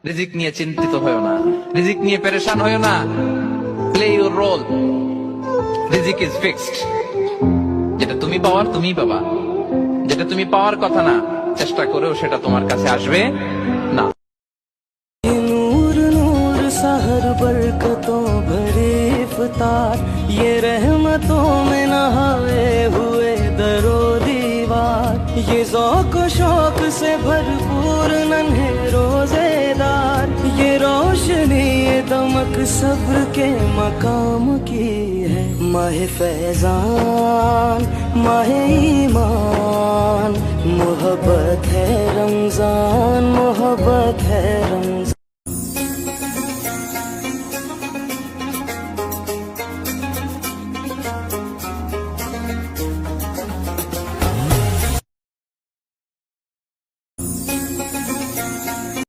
রিজিক নিয়ে চিন্তিত হয়েও না, রিজিক নিয়ে পেরেশান হয়েও না। প্লে ইউর রোল, রিজিক ইজ ফিক্সড। যেটা তুমি পাওয়ার তুমিই পাবা, যেটা তুমি পাওয়ার কথা না চেষ্টা করেও সেটা তোমার কাছে আসবে না। नूर नूर सहर बरकतों भरे इफ्तार, ये रहमतों में नहाए हुए दरो दीवार, ये ज़ौक़ शौक से भरपूर नन्हे रोजेदार, ये रोशनी ये दमक सब्र के मकाम की है। माह फैजान माह ईमान, मोहब्बत है रमजान, मोहब्बत है